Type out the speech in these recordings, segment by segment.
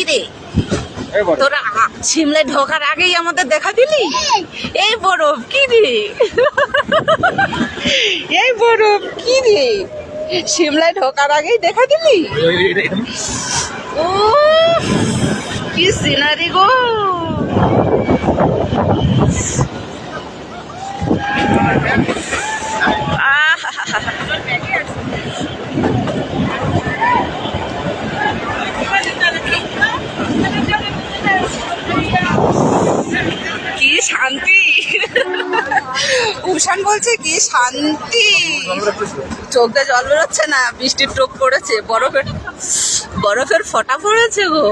রে তোরা সিমলায় ঢোকার আগেই আমাদের দেখা দিলি? এই বরফ কি রে? এই বরফ কি রে? সিমলায় ঢোকার আগেই দেখা দিলি? ও কি সিনারি গো! কি শান্তি! উষান বলছে কি শান্তি, চোখ দিয়ে জল বেরোচ্ছে না, বৃষ্টির টোপ পড়েছে, বরফের ফোঁটা পড়েছে গো।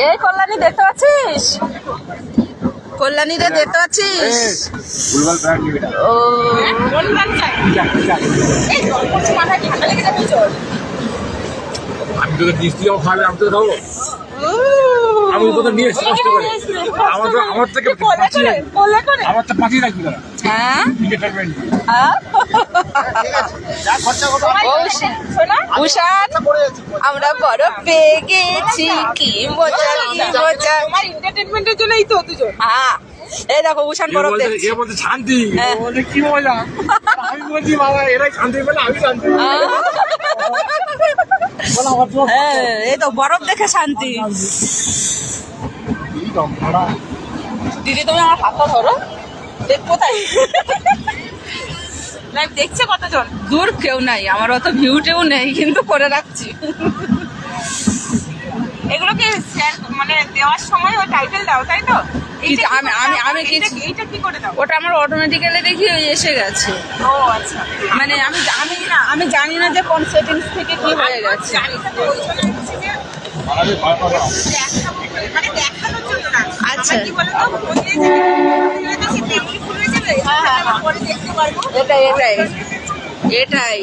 এই কল্যাণী দেখতে পাচ্ছিস? কল্যাণী রে দেখতে পাচ্ছিস? ও আমি তোকে মিষ্টি খাবে, আমি তো খাবো। আমি তোকে নিয়ে এসেছি কষ্ট করে। আমার থেকে আমার তো পাঠিয়ে রাখবি না। হ্যাঁ উষান, আমরা বরফ পেয়ে গেছি, কি মজা কি মজা। আমার এন্টারটেইনমেন্টের জন্যই তো দুজন। হ্যাঁ এই দেখো উষান বরফ দেখছে। এ বলতে শান্তি, বলতে কি মজা। আমি বলছি বাবা এরাই শান্তি পেলে আমি শান্তি। হ্যাঁ এই তো বরফ দেখে শান্তি। দিদি তুমি আমার হাতটা ধরো, দেখ কোথায় লাইভ দেখছে কতজন? দূর কেউ নাই, আমার অত ভিউটেও নেই, কিন্তু করে রাখছি। এগুলোকে মানে দেওয়ার সময় ওই টাইটেল দাও, তাই তো? কিন্তু আমি এইটা কি করে দাও? ওটা আমার অটোমেটিক্যালি দেখি এসে গেছে। ও আচ্ছা, মানে আমি জানি না যে কোন সেটিংস থেকে কি হয়ে গেছে। জানি না তো, ওই জন্য বলছি যে মানে দেখানোর জন্য না। আচ্ছা। কি বলো তো, ভুল হয়ে যাবে, পরে দেখতে পারবো। এটাই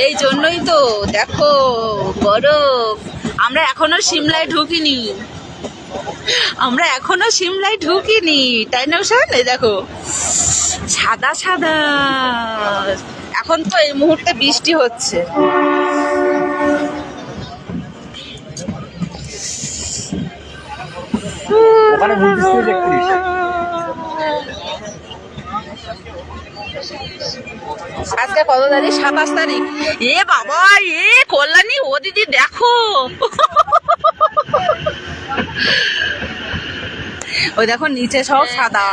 এই জন্যই তো দেখো বরফ। আমরা এখনো সিমলায় ঢুকিনি, তাই না উষান? এই দেখো সাদা সাদা। এখন তো এই মুহূর্তে বৃষ্টি হচ্ছে। আজকে কত তারিখ? 27 তারিখ। এ বাবা, এ কল্যাণী, ও দিদি দেখো, ওই দেখো নিচে সব সাদা।